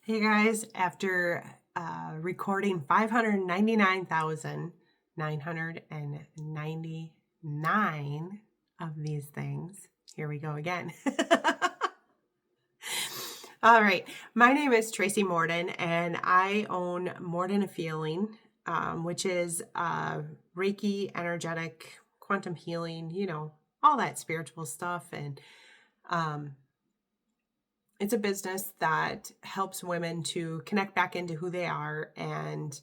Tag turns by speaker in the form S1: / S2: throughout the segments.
S1: Hey guys, after recording 599,999 of these things, here we go again. All right, my name is Tracy Morden, and I own Morden a Feeling, which is Reiki, energetic, quantum healing, all that spiritual stuff. And um, it's a business that helps women to connect back into who they are and,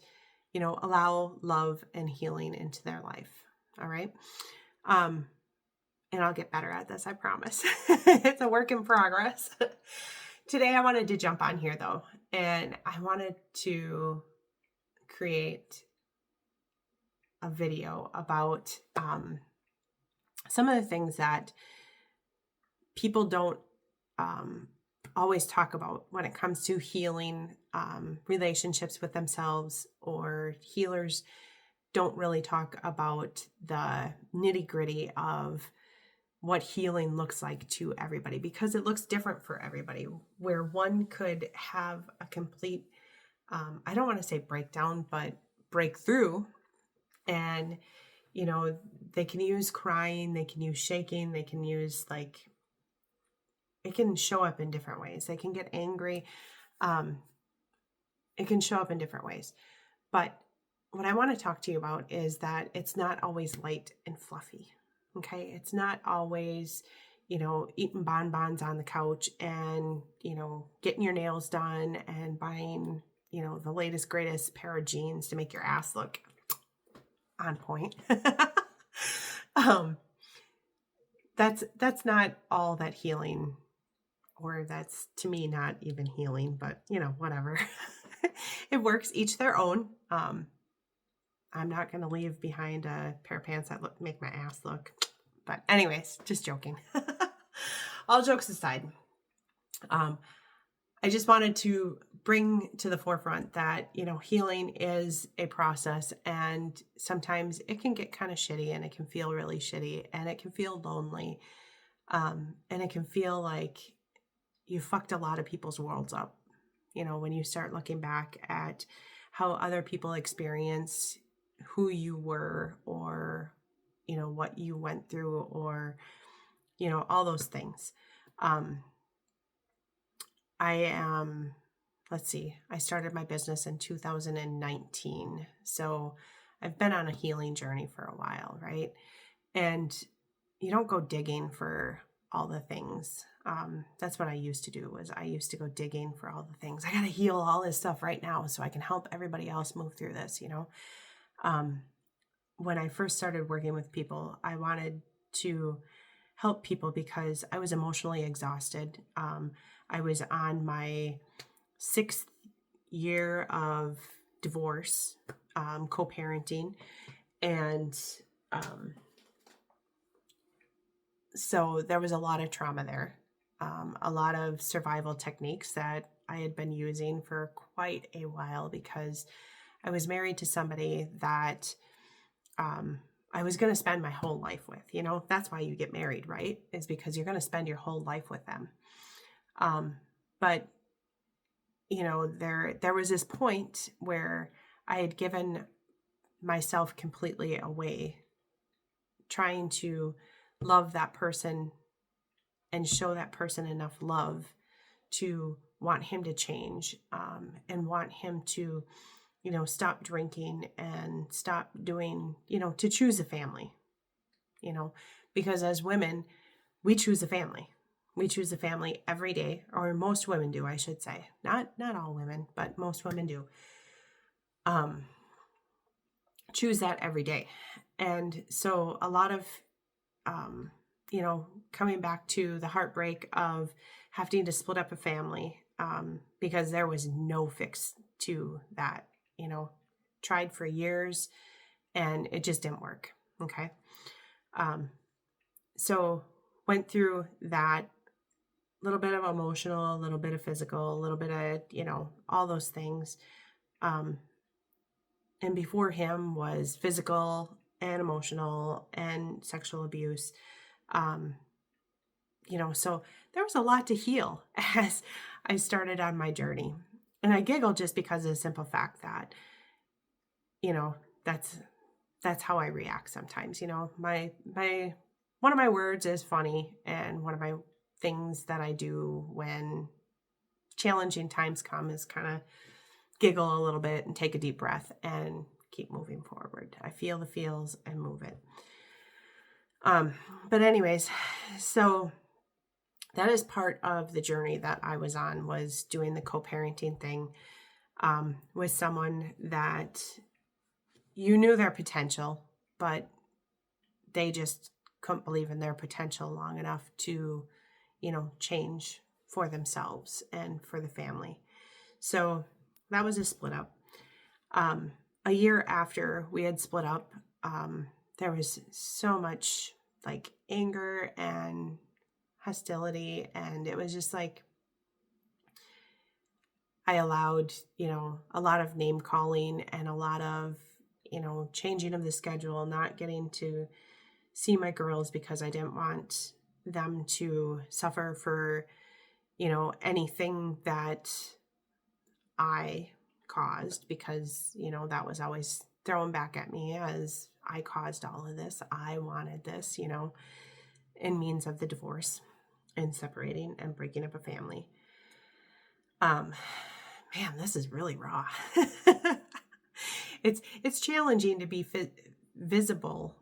S1: allow love and healing into their life. All right. Um, and I'll get better at this, I promise. It's a work in progress. Today, I wanted to jump on here though, and I wanted to create a video about some of the things that people don't um, always talk about when it comes to healing relationships with themselves, or healers don't really talk about the nitty gritty of what healing looks like to everybody, because it looks different for everybody, where one could have a complete, I don't want to say breakdown, but breakthrough. And, they can use crying, they can use shaking, they can use it can show up in different ways. They can get angry. Um, it can show up in different ways. But what I want to talk to you about is that it's not always light and fluffy. Okay. It's not always, eating bonbons on the couch and, getting your nails done and buying, the latest, greatest pair of jeans to make your ass look on point. um, that's not all that healing, or that's to me not even healing, but whatever. It works, each their own. I'm not going to leave behind a pair of pants that make my ass look, but anyways, just joking. All jokes aside, um, I just wanted to bring to the forefront that, healing is a process, and sometimes it can get kind of shitty, and it can feel really shitty, and it can feel lonely. And it can feel like you fucked a lot of people's worlds up. When you start looking back at how other people experience who you were, or, what you went through, or, all those things. I am, let's see, I started my business in 2019. So I've been on a healing journey for a while, right? And you don't go digging for all the things. That's what I used to do. Was I used to go digging for all the things. I got to heal all this stuff right now so I can help everybody else move through this, When I first started working with people, I wanted to help people because I was emotionally exhausted. I was on my 6th year of divorce, co-parenting, and so there was a lot of trauma there, a lot of survival techniques that I had been using for quite a while, because I was married to somebody that I was going to spend my whole life with. That's why you get married, right? Is because you're going to spend your whole life with them. But there was this point where I had given myself completely away, trying to love that person and show that person enough love to want him to change, and want him to, stop drinking and stop doing, to choose a family, because as women, we choose a family. We choose a family every day, or most women do, I should say. Not all women, but most women do. Choose that every day. And so a lot of, coming back to the heartbreak of having to split up a family, because there was no fix to that, tried for years and it just didn't work. Okay. So went through that, little bit of emotional, a little bit of physical, a little bit of, all those things. And before him was physical and emotional and sexual abuse. So there was a lot to heal as I started on my journey. And I giggle just because of the simple fact that, you know, that's how I react sometimes. My one of my words is funny, and one of my things that I do when challenging times come is kind of giggle a little bit and take a deep breath and keep moving forward. I feel the feels and move it. But anyways, so that is part of the journey that I was on, was doing the co-parenting thing with someone that you knew their potential, but they just couldn't believe in their potential long enough to, change for themselves and for the family. So that was a split up. A year after we had split up, there was so much like anger and hostility, and it was just like I allowed, a lot of name calling and a lot of, changing of the schedule, not getting to see my girls because I didn't want them to suffer for, anything that I caused, because, that was always thrown back at me as I caused all of this. I wanted this, in means of the divorce and separating and breaking up a family. Man, this is really raw. It's challenging to be visible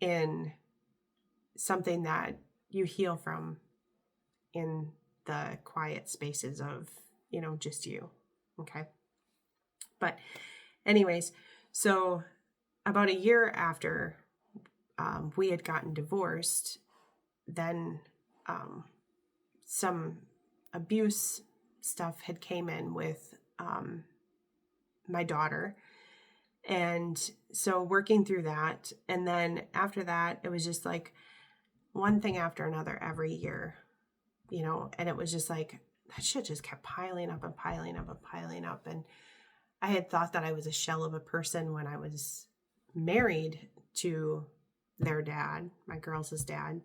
S1: in something that you heal from in the quiet spaces of, just you. Okay. But anyways, so about a year after we had gotten divorced, then some abuse stuff had came in with my daughter. And so working through that. And then after that, it was just like one thing after another every year, and it was just like, that shit just kept piling up and piling up and piling up. And I had thought that I was a shell of a person when I was married to their dad, my girls' dad.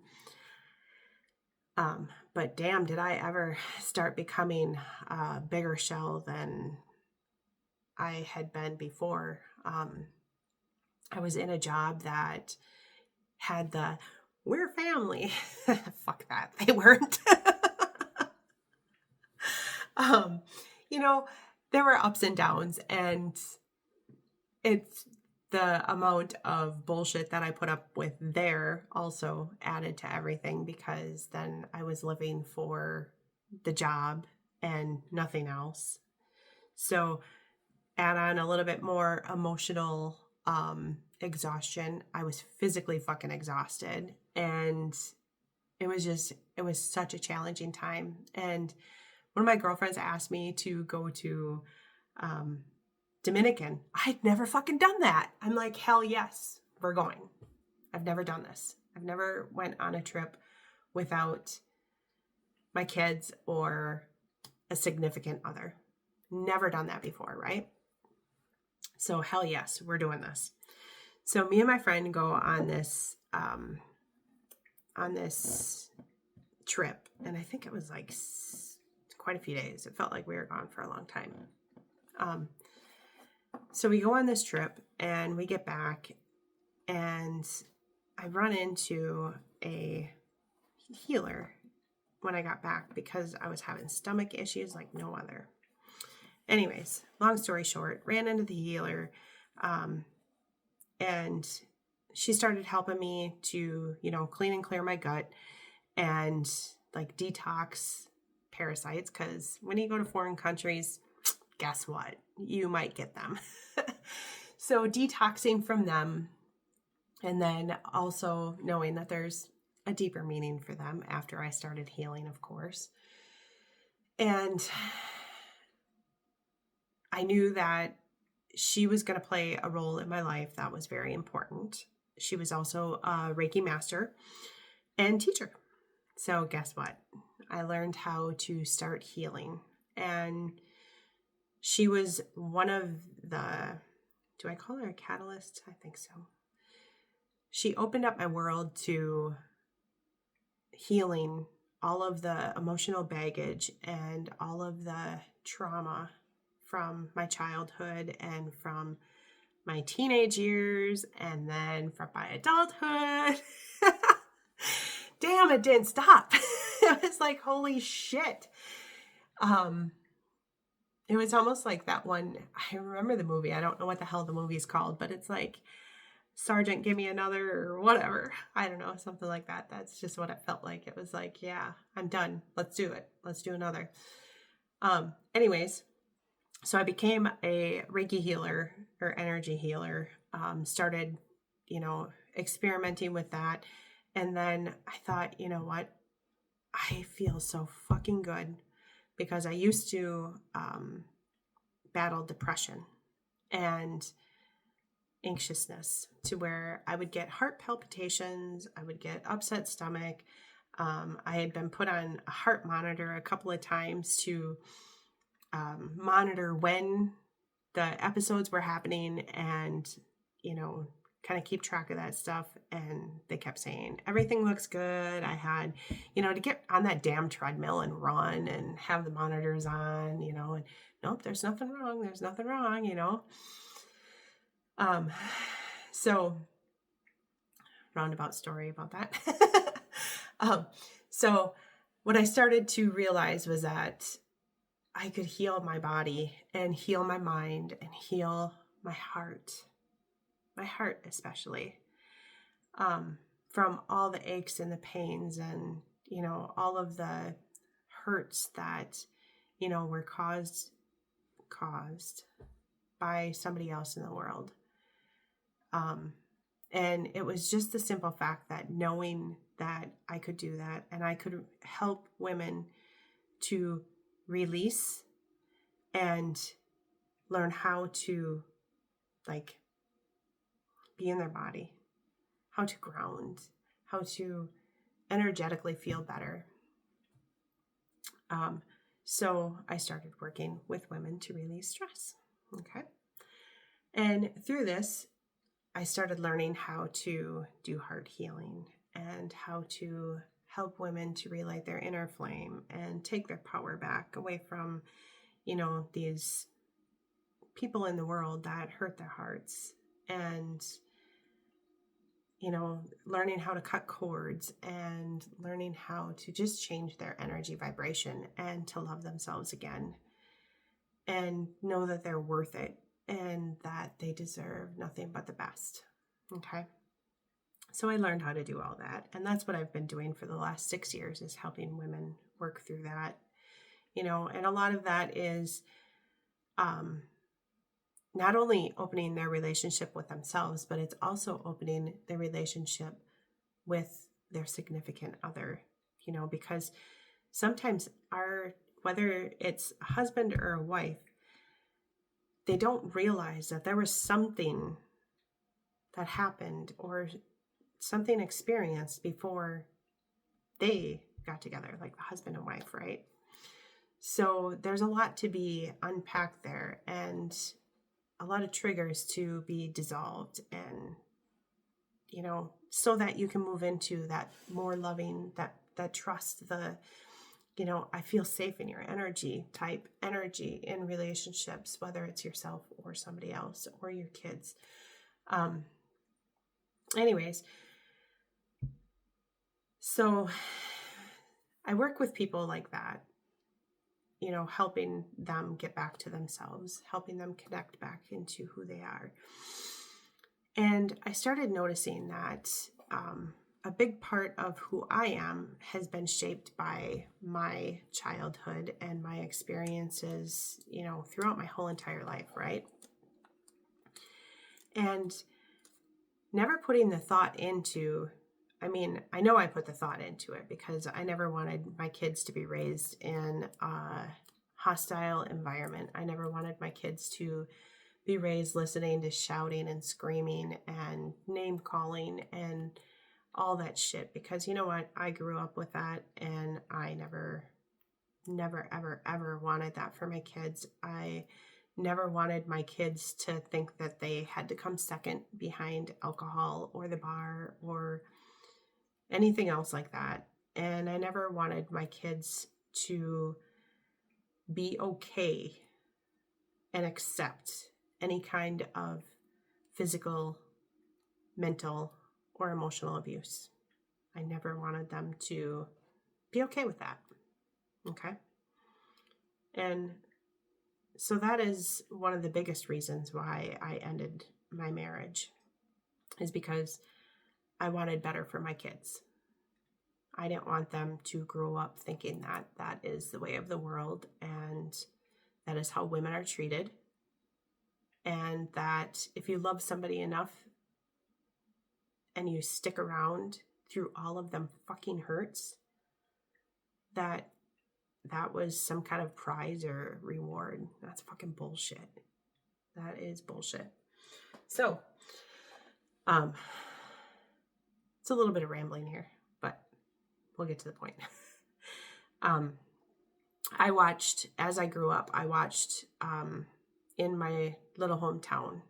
S1: But damn, did I ever start becoming a bigger shell than I had been before. I was in a job that had the "we're family." Fuck that. They weren't. There were ups and downs, and it's the amount of bullshit that I put up with there also added to everything, because then I was living for the job and nothing else. So add on a little bit more emotional exhaustion. I was physically fucking exhausted, and it was such a challenging time. And one of my girlfriends asked me to go to Dominican. I'd never fucking done that. I'm like, hell yes, we're going. I've never done this. I've never went on a trip without my kids or a significant other. Never done that before, right? So hell yes, we're doing this. So me and my friend go on this trip, and I think it was like quite a few days. It felt like we were gone for a long time. So we go on this trip, and we get back, and I run into a healer when I got back because I was having stomach issues like no other. Anyways, long story short, ran into the healer, and she started helping me to, clean and clear my gut and like detox parasites, because when you go to foreign countries, guess what? You might get them. So detoxing from them, and then also knowing that there's a deeper meaning for them after I started healing, of course. And I knew that she was going to play a role in my life that was very important. She was also a Reiki master and teacher. So guess what? I learned how to start healing. And she was one of the, do I call her a catalyst? I think so. She opened up my world to healing all of the emotional baggage and all of the trauma from my childhood and from my teenage years and then from my adulthood. Damn, it didn't stop. It was like, holy shit. It was almost like that one. I remember the movie. I don't know what the hell the movie's called, but it's like, Sergeant, give me another or whatever. I don't know, something like that. That's just what it felt like. It was like, yeah, I'm done. Let's do it. Let's do another. Anyways, so I became a Reiki healer or energy healer. Started, experimenting with that. And then I thought, you know what? I feel so fucking good because I used to battle depression and anxiousness to where I would get heart palpitations, I would get upset stomach. I had been put on a heart monitor a couple of times to monitor when the episodes were happening and, kind of keep track of that stuff. And they kept saying, everything looks good. I had, to get on that damn treadmill and run and have the monitors on, and nope, there's nothing wrong. There's nothing wrong, So roundabout story about that. So what I started to realize was that I could heal my body and heal my mind and heal my heart especially, from all the aches and the pains and, all of the hurts that, were caused by somebody else in the world. And it was just the simple fact that knowing that I could do that and I could help women to release and learn how to be in their body, how to ground, how to energetically feel better. So I started working with women to release stress. Okay. And through this, I started learning how to do heart healing and how to help women to relight their inner flame and take their power back away from, these people in the world that hurt their hearts and, learning how to cut cords and learning how to just change their energy vibration and to love themselves again and know that they're worth it and that they deserve nothing but the best. Okay. So I learned how to do all that. And that's what I've been doing for the last 6 years is helping women work through that, and a lot of that is, not only opening their relationship with themselves, but it's also opening their relationship with their significant other, because sometimes whether it's a husband or a wife, they don't realize that there was something that happened or something experienced before they got together, like the husband and wife, right? So there's a lot to be unpacked there and a lot of triggers to be dissolved and, so that you can move into that more loving, that trust, I feel safe in your energy type energy in relationships, whether it's yourself or somebody else or your kids. Anyways, so I work with people like that, helping them get back to themselves, helping them connect back into who they are. And I started noticing that a big part of who I am has been shaped by my childhood and my experiences, throughout my whole entire life, right? And never putting the thought into, I know I put the thought into it because I never wanted my kids to be raised in a hostile environment. I never wanted my kids to be raised listening to shouting and screaming and name calling and all that shit, because you know what? I grew up with that and I never, ever, ever wanted that for my kids. I never wanted my kids to think that they had to come second behind alcohol or the bar or anything else like that. And I never wanted my kids to be okay and accept any kind of physical, mental, or emotional abuse. I never wanted them to be okay with that. Okay. And so that is one of the biggest reasons why I ended my marriage, is because I wanted better for my kids. I didn't want them to grow up thinking that that is the way of the world and that is how women are treated. And that if you love somebody enough and you stick around through all of them fucking hurts, that was some kind of prize or reward. That's fucking bullshit. That is bullshit. So, it's a little bit of rambling here, but we'll get to the point. I watched, as I grew up, in my little hometown,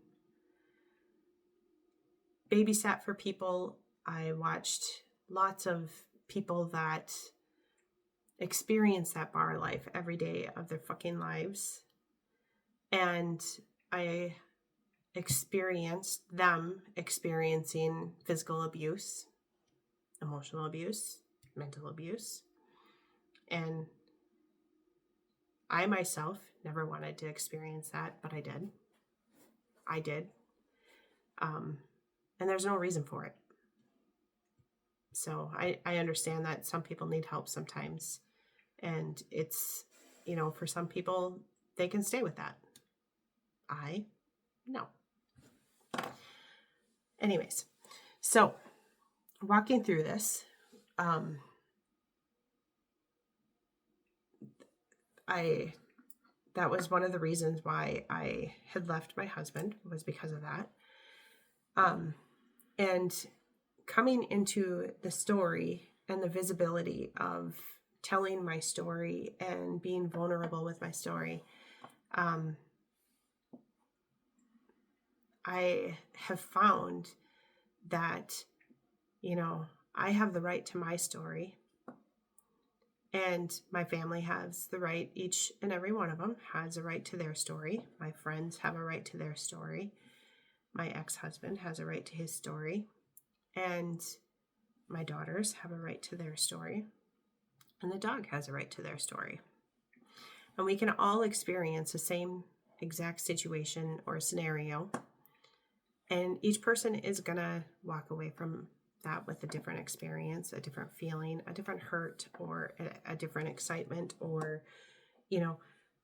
S1: babysat for people. I watched lots of people that experience that bar life every day of their fucking lives. And I experienced them experiencing physical abuse, emotional abuse, mental abuse. And I myself never wanted to experience that, but I did. And there's no reason for it. So I understand that some people need help sometimes. And it's, for some people, they can stay with that. No. Anyways, so walking through this, that was one of the reasons why I had left my husband, was because of that. And coming into the story and the visibility of telling my story and being vulnerable with my story, I have found that, I have the right to my story, and my family has the right, each and every one of them has a right to their story. My friends have a right to their story. My ex-husband has a right to his story, and my daughters have a right to their story, and the dog has a right to their story. And we can all experience the same exact situation or scenario, and each person is going to walk away from that with a different experience, a different feeling, a different hurt, or a different excitement, or,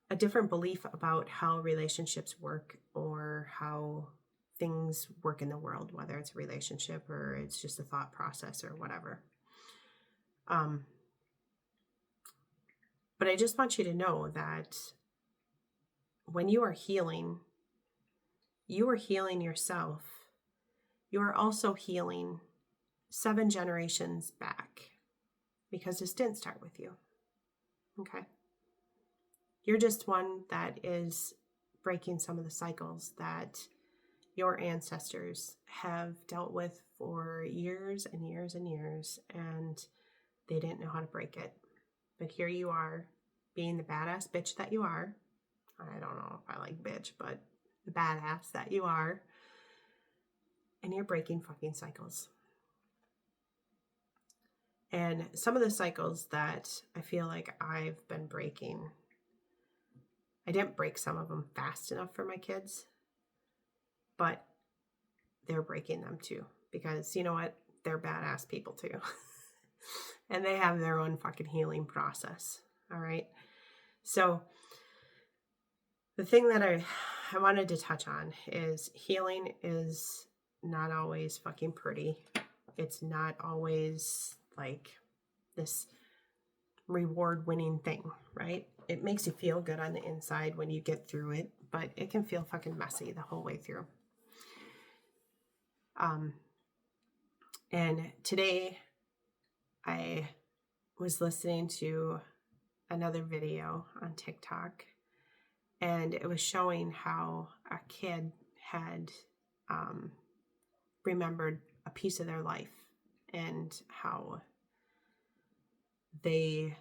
S1: a different belief about how relationships work or how things work in the world, whether it's a relationship or it's just a thought process or whatever. But I just want you to know that when you are healing yourself. You are also healing 7 generations back, because this didn't start with you. Okay? You're just one that is breaking some of the cycles that your ancestors have dealt with for years and years and years, and they didn't know how to break it. But here you are, being the badass bitch that you are. I don't know if I like bitch, but the badass that you are. And you're breaking fucking cycles. And some of the cycles that I feel like I've been breaking, I didn't break some of them fast enough for my kids, but they're breaking them too. Because you know what? They're badass people too. And they have their own fucking healing process. All right. So the thing that I wanted to touch on is healing is not always fucking pretty. It's not always like this reward winning thing, right? It makes you feel good on the inside when you get through it, but it can feel fucking messy the whole way through. And today I was listening to another video on TikTok, and it was showing how a kid had remembered a piece of their life, and how they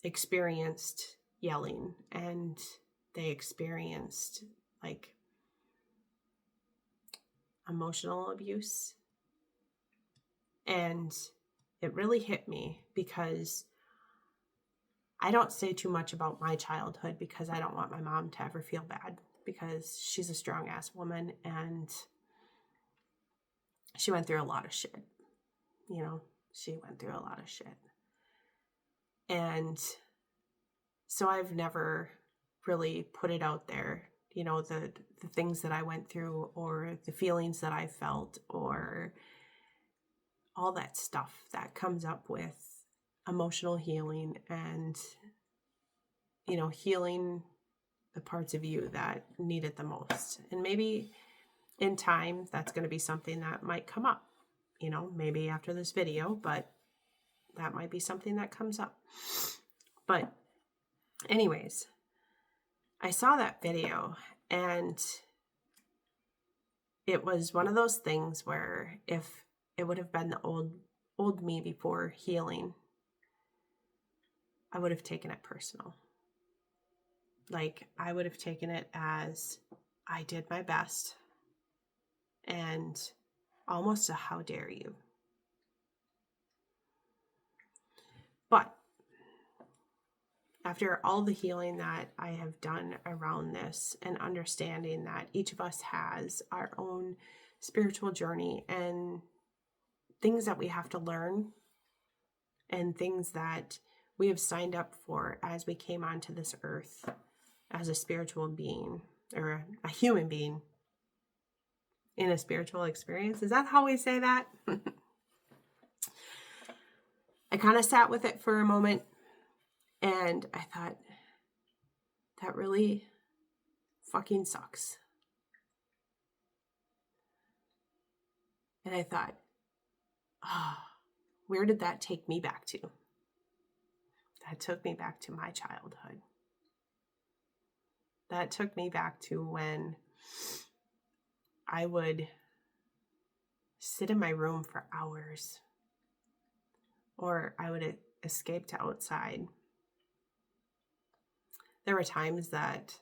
S1: experienced yelling, and they experienced like emotional abuse. And it really hit me because I don't say too much about my childhood because I don't want my mom to ever feel bad, because she's a strong ass woman and she went through a lot of shit. You know, she went through a lot of shit. And so I've never really put it out there, you know, the things that I went through or the feelings that I felt or all that stuff that comes up with emotional healing and, you know, healing the parts of you that need it the most. And maybe in time, that's going to be something that might come up, you know, maybe after this video, but that might be something that comes up. But anyways, I saw that video and it was one of those things where if it would have been the old me before healing, I would have taken it personal. Like, I would have taken it as I did my best and almost a how dare you. But after all the healing that I have done around this and understanding that each of us has our own spiritual journey and things that we have to learn and things that we have signed up for as we came onto this earth as a spiritual being or a human being in a spiritual experience. Is that how we say that? I kind of sat with it for a moment and I thought, that really fucking sucks. And I thought, where did that take me back to? That took me back to my childhood. That took me back to when I would sit in my room for hours, or I would escape to outside. There were times that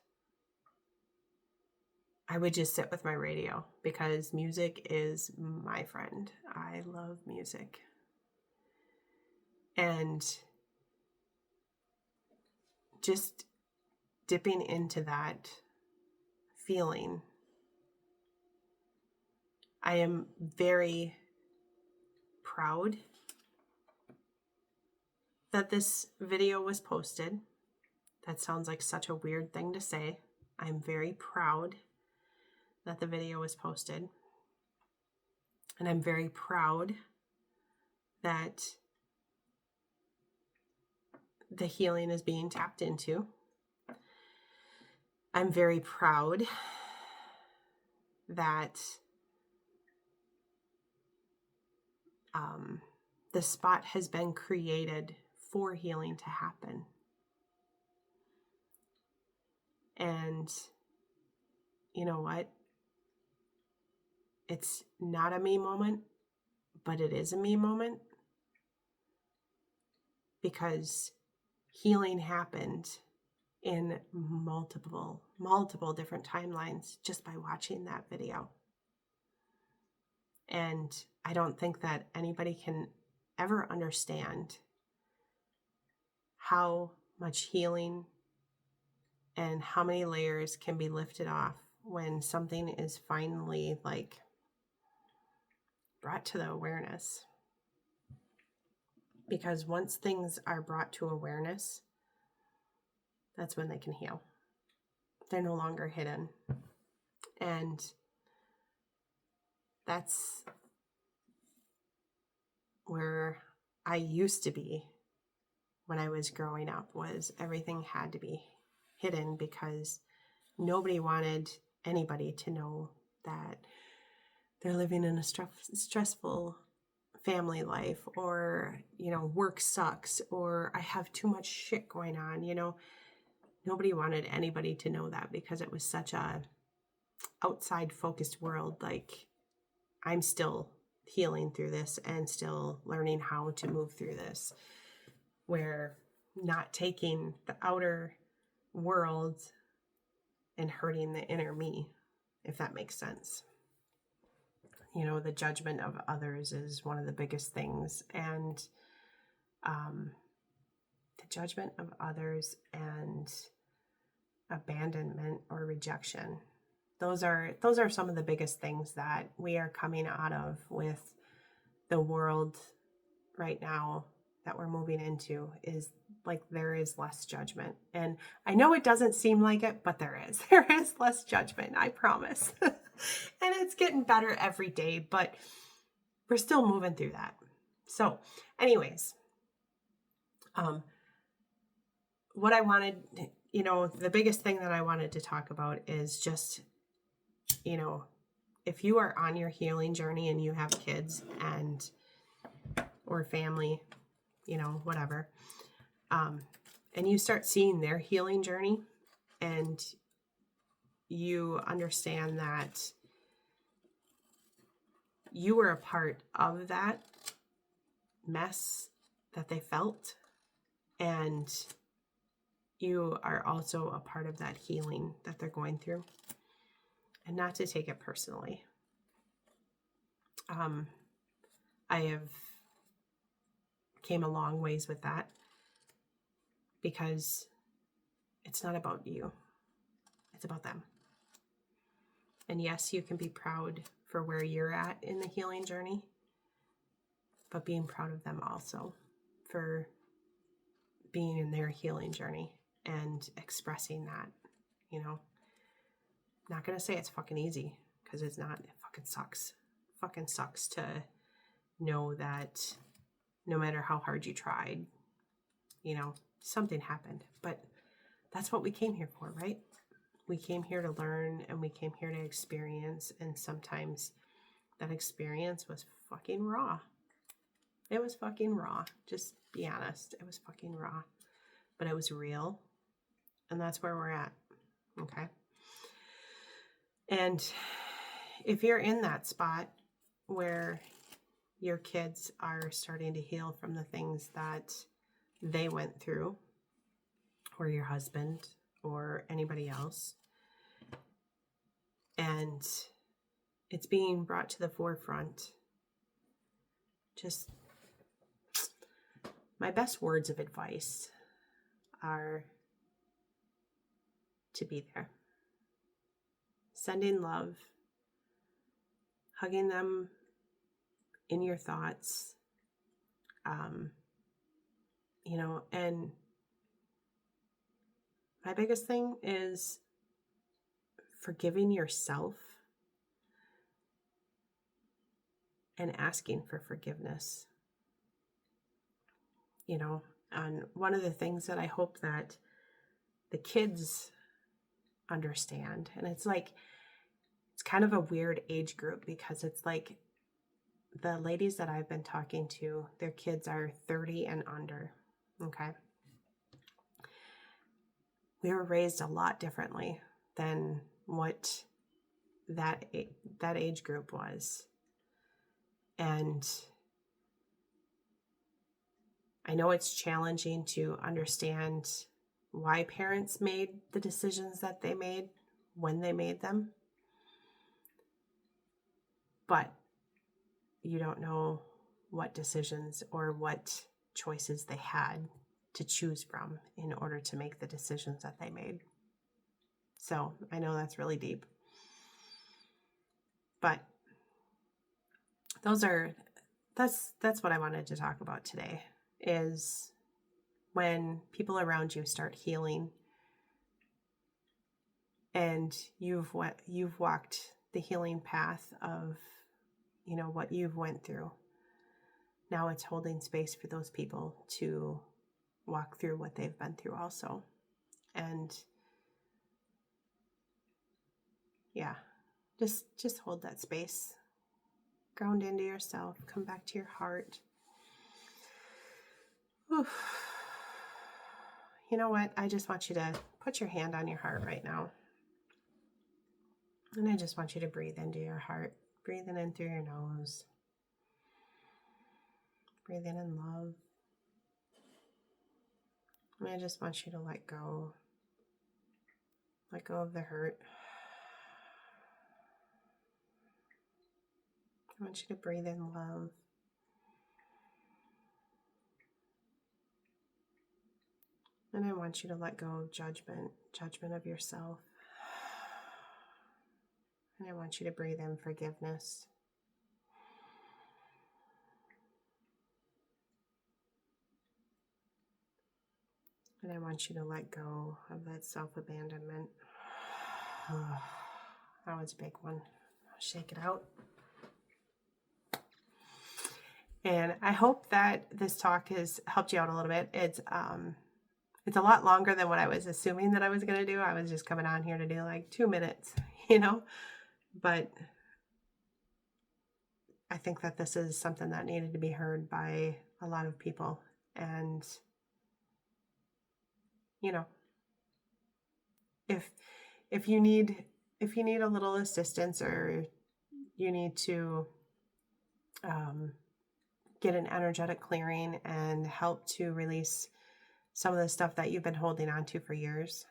S1: I would just sit with my radio because music is my friend. I love music. And just dipping into that feeling, I am very proud that this video was posted. That sounds like such a weird thing to say. I'm very proud that the video was posted. And I'm very proud that the healing is being tapped into. I'm very proud that the spot has been created for healing to happen. And you know what? It's not a me moment, but it is a me moment, because healing happened in multiple different timelines just by watching that video. And I don't think that anybody can ever understand how much healing and how many layers can be lifted off when something is finally like brought to the awareness. Because once things are brought to awareness, that's when they can heal. They're no longer hidden. And that's where I used to be when I was growing up, was everything had to be hidden because nobody wanted anybody to know that they're living in a stressful family life, or, you know, work sucks, or I have too much shit going on, you know. Nobody wanted anybody to know that because it was such a outside focused world. Like, I'm still healing through this and still learning how to move through this, where not taking the outer world and hurting the inner me, if that makes sense. The judgment of others is one of the biggest things, and the judgment of others and abandonment or rejection. Those are some of the biggest things that we are coming out of with the world right now that we're moving into, is like there is less judgment. And I know it doesn't seem like it, but there is. There is less judgment, I promise. And it's getting better every day, but we're still moving through that. So anyways, what I wanted, the biggest thing that I wanted to talk about is just, if you are on your healing journey and you have kids or family, whatever, and you start seeing their healing journey and you understand that you were a part of that mess that they felt, and you are also a part of that healing that they're going through, and not to take it personally. I have came a long ways with that, because it's not about you. It's about them. And yes, you can be proud for where you're at in the healing journey, but being proud of them also for being in their healing journey and expressing that, Not going to say it's fucking easy, because it's not. It fucking sucks. Fucking sucks to know that no matter how hard you tried, something happened. But that's what we came here for, right? We came here to learn, and we came here to experience, and sometimes that experience was fucking raw. It was fucking raw. Just be honest. It was fucking raw. But it was real. And that's where we're at. Okay? And if you're in that spot where your kids are starting to heal from the things that they went through, or your husband, or anybody else, and it's being brought to the forefront, just my best words of advice are to be there. Sending love, hugging them in your thoughts, and my biggest thing is forgiving yourself and asking for forgiveness. And one of the things that I hope that the kids understand, and it's kind of a weird age group, because it's like the ladies that I've been talking to, their kids are 30 and under. Okay. We were raised a lot differently than what that age group was. And I know it's challenging to understand why parents made the decisions that they made when they made them. But you don't know what decisions or what choices they had to choose from in order to make the decisions that they made. So I know that's really deep. But that's what I wanted to talk about today, is when people around you start healing and you've walked the healing path of what you've went through. Now it's holding space for those people to walk through what they've been through also. And yeah, just hold that space. Ground into yourself. Come back to your heart. Oof. You know what? I just want you to put your hand on your heart right now. And I just want you to breathe into your heart. Breathing in through your nose. Breathe in love. And I just want you to let go. Let go of the hurt. I want you to breathe in love. And I want you to let go of judgment of yourself. And I want you to breathe in forgiveness. And I want you to let go of that self-abandonment. That was a big one. Shake it out. And I hope that this talk has helped you out a little bit. It's a lot longer than what I was assuming that I was going to do. I was just coming on here to do like 2 minutes, but I think that this is something that needed to be heard by a lot of people. And, if you need a little assistance, or you need to get an energetic clearing and help to release some of the stuff that you've been holding on to for years,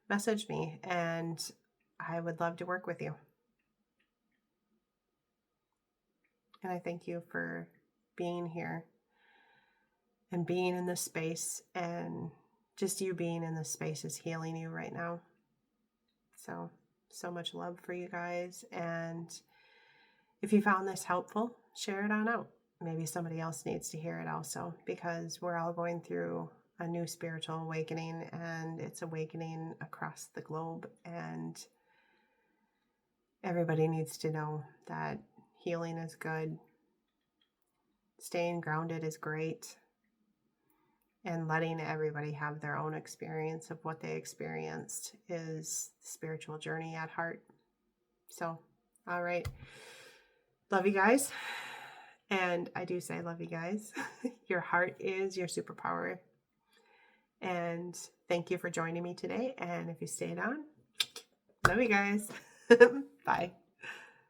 S1: message me and I would love to work with you. And I thank you for being here and being in this space, and just you being in this space is healing you right now. So much love for you guys. And if you found this helpful, share it on out. Maybe somebody else needs to hear it also, because we're all going through a new spiritual awakening, and it's awakening across the globe. And everybody needs to know that healing is good. Staying grounded is great. And letting everybody have their own experience of what they experienced is the spiritual journey at heart. So, all right. Love you guys. And I do say love you guys. Your heart is your superpower. And thank you for joining me today. And if you stayed on, love you guys. Bye.